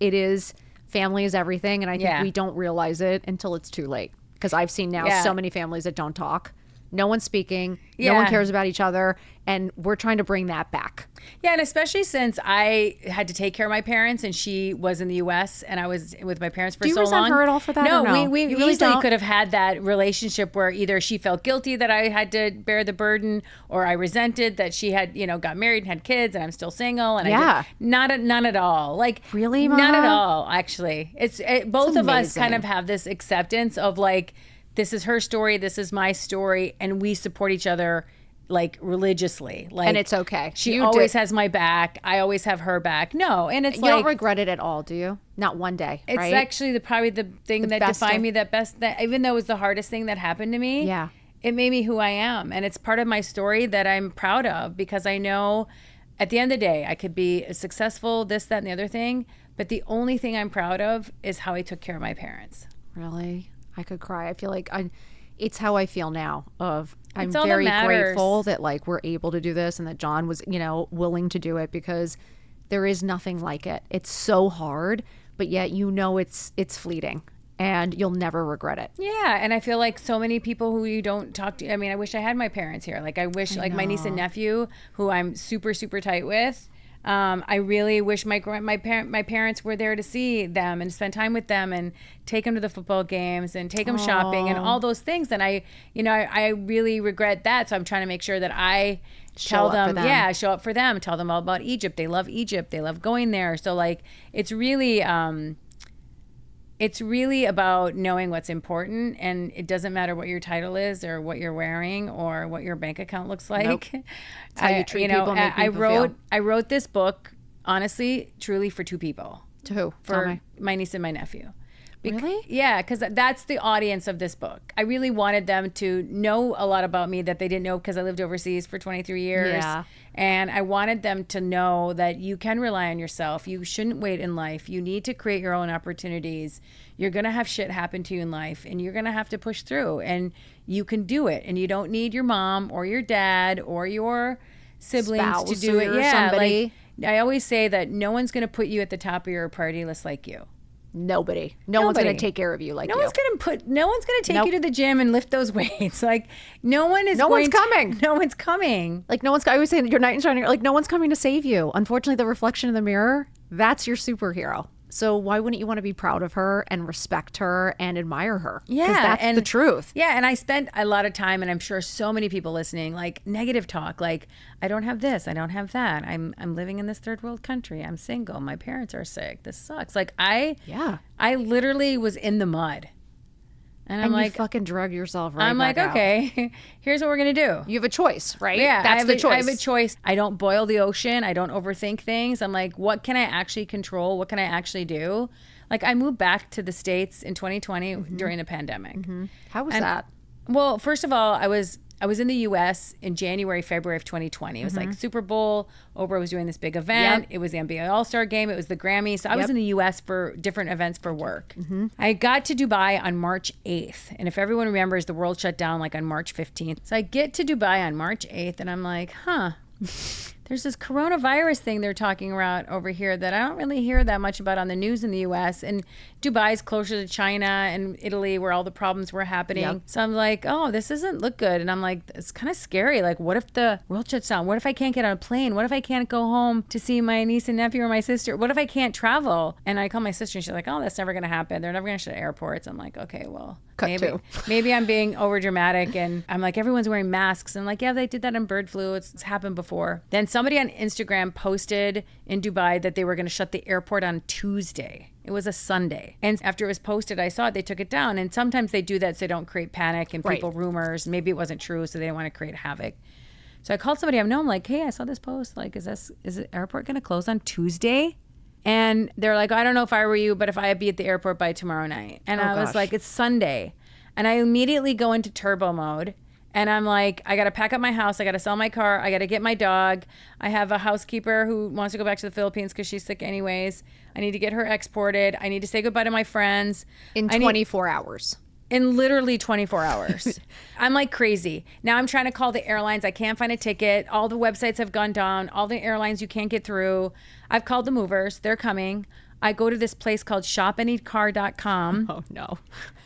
family is everything, and I think we don't realize it until it's too late. Because I've seen now so many families that don't talk. No one's speaking. No one cares about each other. And we're trying to bring that back. Yeah, and especially since I had to take care of my parents, and she was in the U.S. and I was with my parents for so long. Do you resent her at all for that? No, we really easily could have had that relationship where either she felt guilty that I had to bear the burden, or I resented that she had, got married and had kids, and I'm still single. And none at all. Like, really, Mom? None at all. Actually, both of us kind of have this acceptance of like, this is her story, this is my story, and we support each other like religiously. Like, and it's okay. She always has my back. I always have her back. No, and it's you don't regret it at all, do you? Not one day. It's right? actually probably the thing that defined me that even though it was the hardest thing that happened to me. Yeah. It made me who I am, and it's part of my story that I'm proud of, because I know at the end of the day I could be successful, this, that, and the other thing, but the only thing I'm proud of is how I took care of my parents. Really? I could cry. I feel like it's how I feel now. I'm very grateful that like we're able to do this, and that John was, willing to do it, because there is nothing like it. It's so hard, but yet it's fleeting, and you'll never regret it. Yeah, and I feel like so many people who you don't talk to. I mean, I wish I had my parents here. Like I wish, like my niece and nephew, who I'm super, super tight with. I really wish my parents were there to see them and spend time with them and take them to the football games and take them shopping and all those things. And I really regret that. So I'm trying to make sure that I show up for them, tell them all about Egypt. They love Egypt. They love going there. So like, it's really about knowing what's important, and it doesn't matter what your title is or what you're wearing or what your bank account looks like. Nope. It's how you treat people, make people feel. I wrote this book, honestly, truly for two people. To who? For my niece and my nephew. Really? Yeah, because that's the audience of this book. I really wanted them to know a lot about me that they didn't know, because I lived overseas for 23 years. Yeah. And I wanted them to know that you can rely on yourself. You shouldn't wait in life. You need to create your own opportunities. You're going to have shit happen to you in life, and you're going to have to push through, and you can do it. And you don't need your mom or your dad or your siblings spouse to do it. Or somebody. Like, I always say that no one's going to put you at the top of your party list like you. Nobody. No one's going to take care of you like no you. No one's going to take you to the gym and lift those weights. Like, no one's coming. No one's coming. Like, I always say your knight in shining, like, no one's coming to save you. Unfortunately, the reflection in the mirror, that's your superhero. So why wouldn't you want to be proud of her and respect her and admire her? Yeah. Because that's the truth. Yeah. And I spent a lot of time, and I'm sure so many people listening, like negative talk, like, I don't have this, I don't have that. I'm living in this third world country. I'm single. My parents are sick. This sucks. Like I literally was in the mud. And I'm like, you fucking drug yourself right I'm like, back okay, here's what we're going to do. You have a choice, right? Yeah. That's the choice. I have a choice. I don't boil the ocean. I don't overthink things. I'm like, what can I actually control? What can I actually do? Like, I moved back to the States in 2020 during the pandemic. Mm-hmm. How was that? Well, first of all, I was in the U.S. in January, February of 2020. It was like Super Bowl. Oprah was doing this big event. It was the NBA All-Star Game. It was the Grammys. So I was in the U.S. for different events for work. I got to Dubai on March 8th. And if everyone remembers, the world shut down like on March 15th. So I get to Dubai on March 8th, and I'm like, There's this coronavirus thing they're talking about over here that I don't really hear that much about on the news in the US. And Dubai's closer to China and Italy where all the problems were happening. Yep. So I'm like, oh, this doesn't look good. And I'm like, it's kind of scary. Like, what if the world shuts down? What if I can't get on a plane? What if I can't go home to see my niece and nephew or my sister? What if I can't travel? And I call my sister and she's like, oh, that's never going to happen. They're never going to shut airports. I'm like, okay, well, maybe I'm being over dramatic. And I'm like, everyone's wearing masks. And I'm like, yeah, they did that in bird flu. It's happened before. Then somebody on Instagram posted in Dubai that they were going to shut the airport on Tuesday. It was a Sunday. And after it was posted, I saw it, they took it down. And sometimes they do that so they don't create panic and people rumors. Maybe it wasn't true, so they didn't want to create havoc. So I called somebody I know. I'm like, hey, I saw this post. Like, is the airport going to close on Tuesday? And they're like, I don't know if I were you, but if I be at the airport by tomorrow night. And I was like, it's Sunday. And I immediately go into turbo mode. And I'm like, I got to pack up my house. I got to sell my car. I got to get my dog. I have a housekeeper who wants to go back to the Philippines because she's sick anyways. I need to get her exported. I need to say goodbye to my friends. In 24 hours. In literally 24 hours. I'm like crazy. Now I'm trying to call the airlines. I can't find a ticket. All the websites have gone down. All the airlines you can't get through. I've called the movers. They're coming. I go to this place called shopanycar.com. Oh, no.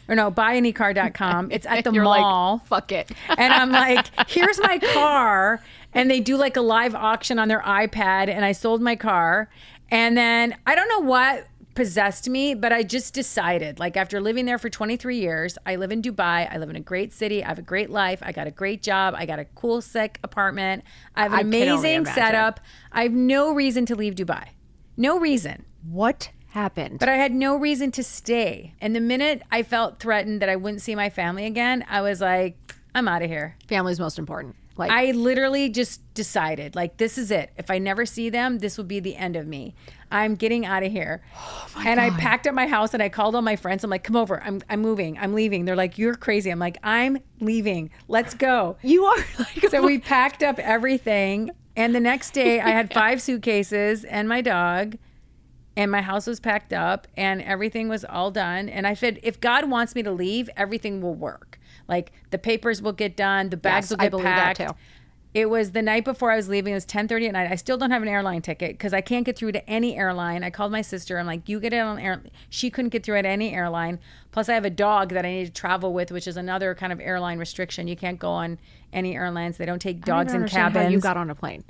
Or no, buyanycar.com. It's at the mall. Like, fuck it. And I'm like, here's my car. And they do like a live auction on their iPad. And I sold my car. And then I don't know what possessed me, but I just decided, like after living there for 23 years, I live in Dubai. I live in a great city. I have a great life. I got a great job. I got a cool, sick apartment. I have an amazing setup. I have no reason to leave Dubai. No reason. What happened? But I had no reason to stay. And the minute I felt threatened that I wouldn't see my family again, I was like, I'm out of here. Family's most important. Like, I literally just decided, like, this is it. If I never see them, this will be the end of me. I'm getting out of here. Oh my God. I packed up my house and I called all my friends. I'm like, come over. I'm moving. I'm leaving. They're like, you're crazy. I'm like, I'm leaving. Let's go. You are like... So we packed up everything. And the next day I had 5 suitcases and my dog. And my house was packed up and everything was all done. And I said, if God wants me to leave, everything will work. Like the papers will get done. The bags will get packed. That too. It was the night before I was leaving. It was 10:30 at night. I still don't have an airline ticket because I can't get through to any airline. I called my sister. I'm like, you get it on air. She couldn't get through at any airline. Plus I have a dog that I need to travel with, which is another kind of airline restriction. You can't go on any airlines. They don't take dogs in cabins. How you got on a plane.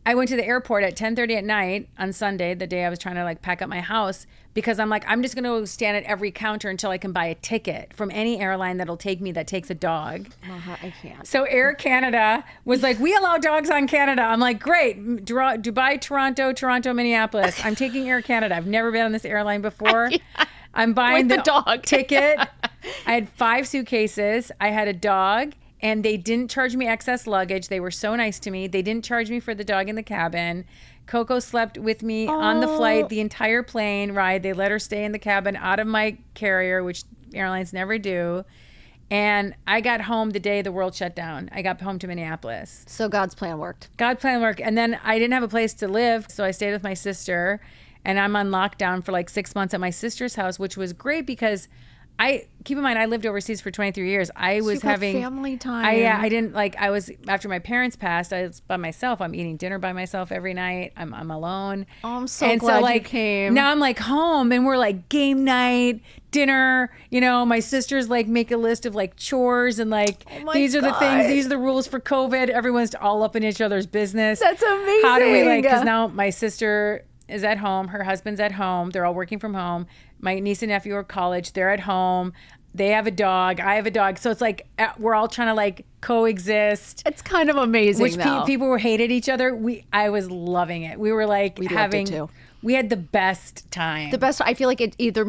I went to the airport at 10:30 at night on Sunday, the day I was trying to like pack up my house, because I'm like, I'm just going to stand at every counter until I can buy a ticket from any airline that'll take me that takes a dog. I can't. So Air Canada was like, we allow dogs on Canada. I'm like, great. Dubai, Toronto, Minneapolis. I'm taking Air Canada. I've never been on this airline before. Yeah. I'm buying the dog ticket. I had 5 suitcases. I had a dog. And they didn't charge me excess luggage. They were so nice to me. They didn't charge me for the dog in the cabin. Coco slept with me on the flight, the entire plane ride. They let her stay in the cabin out of my carrier, which airlines never do. And I got home the day the world shut down. I got home to Minneapolis. So God's plan worked. God's plan worked. And then I didn't have a place to live. So I stayed with my sister. And I'm on lockdown for like 6 months at my sister's house, which was great because keep in mind, I lived overseas for 23 years. I was having family time. I was, after my parents passed, I was by myself. I'm eating dinner by myself every night. I'm alone. Oh, I'm so glad you came. Now I'm like home and we're like game night, dinner, my sisters like make a list of like chores and like, these are the things, these are the rules for COVID. Everyone's all up in each other's business. That's amazing. How do we because now my sister is at home. Her husband's at home. They're all working from home. My niece and nephew are at college. They're at home. They have a dog. I have a dog. So it's like we're all trying to like coexist. It's kind of amazing. Which people were hated each other. I was loving it. We were like loved it too. We had the best time. The best. I feel like it either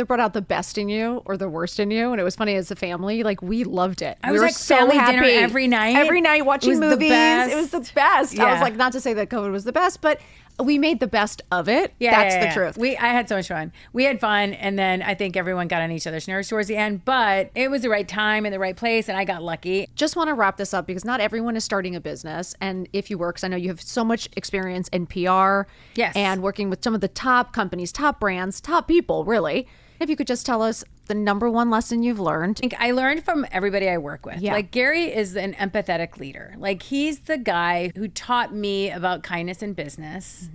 brought out the best in you or the worst in you. And it was funny as a family. Like we loved it. We were like so family happy. Dinner every night. Every night watching movies. It was the best. Yeah. I was like, not to say that COVID was the best, but we made the best of it. That's the truth. I had so much fun. We had fun. And then I think everyone got on each other's nerves towards the end, but it was the right time and the right place. And I got lucky. Just want to wrap this up because not everyone is starting a business. And if you work, because I know you have so much experience in PR and working with some of the top companies, top brands, top people, really. If you could just tell us the number one lesson you've learned? I think I learned from everybody I work with. Yeah. Like Gary is an empathetic leader. Like he's the guy who taught me about kindness in business.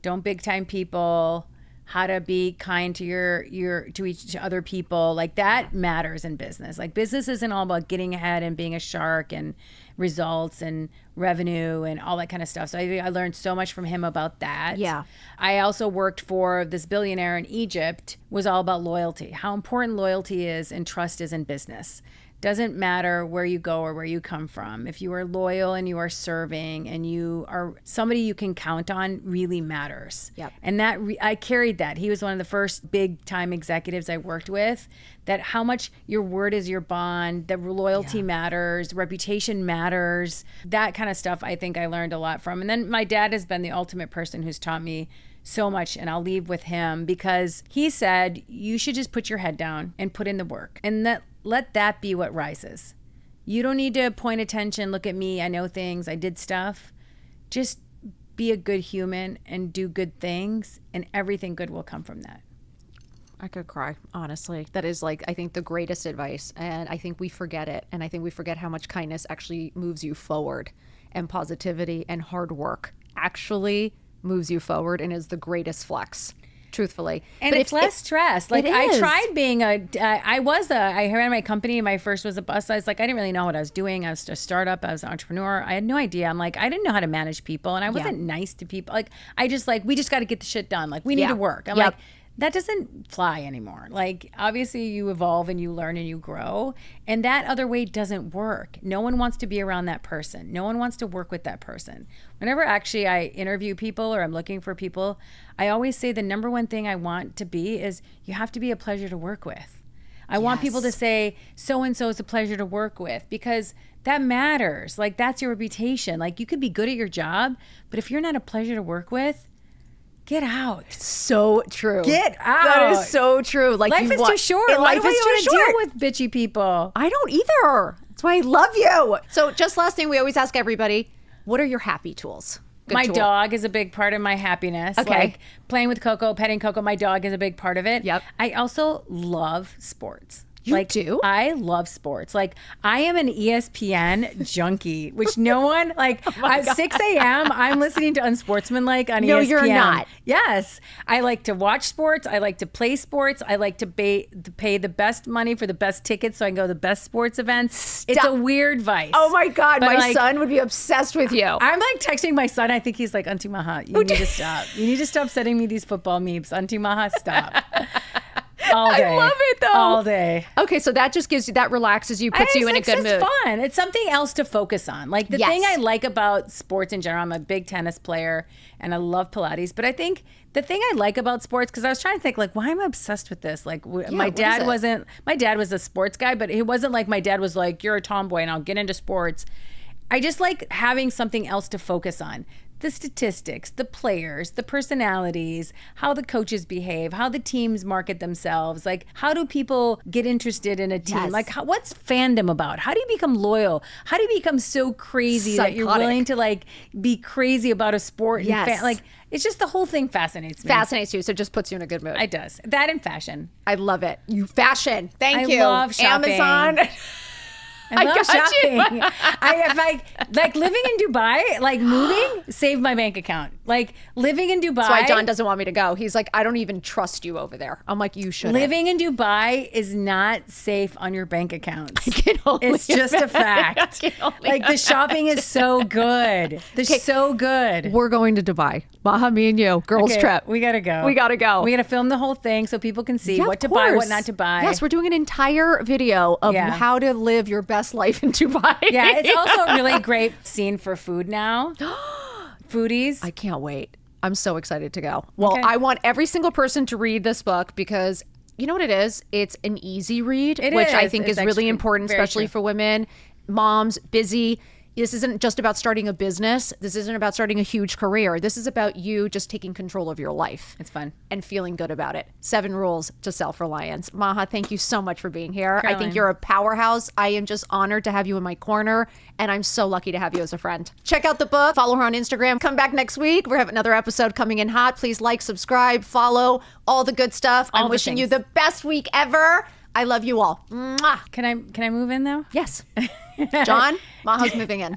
Don't big time people, how to be kind to to other people. Like that matters in business. Like business isn't all about getting ahead and being a shark and results and revenue and all that kind of stuff. So I learned so much from him about that. Yeah. I also worked for this billionaire in Egypt, was all about loyalty, how important loyalty is and trust is in business. Doesn't matter where you go or where you come from. If you are loyal and you are serving and you are somebody you can count on, really matters. Yep. And that I carried that. He was one of the first big time executives I worked with, that how much your word is your bond, that loyalty matters, reputation matters, that kind of stuff I think I learned a lot from. And then my dad has been the ultimate person who's taught me so much, and I'll leave with him because he said, you should just put your head down and put in the work, and let that be what rises. You don't need to point attention, look at me, I know things, I did stuff. Just be a good human and do good things, and everything good will come from that. I could cry, honestly. That is like, I think the greatest advice. And I think we forget it. And I think we forget how much kindness actually moves you forward, and positivity and hard work actually moves you forward and is the greatest flex, truthfully. And it's less stress. Like I tried being I ran my company. My first was a bus. I was like, I didn't really know what I was doing. I was a startup. I was an entrepreneur. I had no idea. I'm like, I didn't know how to manage people, and I wasn't nice to people. Like I just we just got to get the shit done. Like we need to work. I'm like, that doesn't fly anymore. Like obviously you evolve and you learn and you grow, and that other way doesn't work. No one wants to be around that person. No one wants to work with that person. Whenever actually I interview people or I'm looking for people, I always say the number one thing I want to be is you have to be a pleasure to work with. I want people to say so-and-so is a pleasure to work with, because that matters. Like that's your reputation. Like you could be good at your job, but if you're not a pleasure to work with, get out. So true. Get out. That is so true. Like life is too short. Life is too short. Deal with bitchy people. I don't either. That's why I love you. So just last thing, we always ask everybody, what are your happy tools? My dog is a big part of my happiness. Okay. Like playing with Coco, petting Coco, my dog is a big part of it. Yep. I also love sports. You do? I love sports. Like I am an ESPN junkie, which no one at 6 a.m. I'm listening to Unsportsmanlike on ESPN. No, you're not. Yes. I like to watch sports. I like to play sports. I like to pay the best money for the best tickets so I can go to the best sports events. It's a weird vice. Oh my God. But my son would be obsessed with you. I'm texting my son. I think he's like, Auntie Maha, you need to stop. You need to stop sending me these football memes. Auntie Maha, stop. All day. I love it though. All day. Okay, so that just that relaxes you, puts you in a good mood. It's fun. It's something else to focus on. Like the thing I like about sports in general, I'm a big tennis player and I love Pilates, but I think the thing I like about sports, because I was trying to think like, why am I obsessed with this? Like my dad was a sports guy, but it wasn't like my dad was like, you're a tomboy and I'll get into sports. I just like having something else to focus on. The statistics, the players, the personalities, how the coaches behave, how the teams market themselves. Like, how do people get interested in a team? Yes. Like, what's fandom about? How do you become loyal? How do you become so crazy that you're willing to be crazy about a sport? Yes. And it's just the whole thing fascinates me. Fascinates you, so it just puts you in a good mood. It does. That and fashion. I love it. Fashion. Thank you. I love shopping. Amazon. I love shopping. I living in Dubai, moving saved my bank account. Like living in Dubai. That's why John doesn't want me to go. He's like, I don't even trust you over there. I'm like, you should. Living in Dubai is not safe on your bank accounts. It's just a fact. The shopping is so good. They're so good. We're going to Dubai. Maha, me and you, girls trip. We gotta go. We gotta go. We gotta film the whole thing so people can see what to buy, what not to buy. Yes, we're doing an entire video of how to live your best life in Dubai. Yeah, it's also a really great scene for food now. Foodies. I can't wait. I'm so excited to go. Well, I want every single person to read this book because you know what it is? It's an easy read, which I think is really important, especially for women, moms, busy. This isn't just about starting a business. This isn't about starting a huge career. This is about you just taking control of your life. It's fun. And feeling good about it. 7 Rules to Self-Reliance. Maha, thank you so much for being here. Caroline. I think you're a powerhouse. I am just honored to have you in my corner. And I'm so lucky to have you as a friend. Check out the book. Follow her on Instagram. Come back next week. We have another episode coming in hot. Please like, subscribe, follow, all the good stuff. I'm wishing you the best week ever. I love you all. Mwah. Can I move in though? Yes. John, Maha's moving in.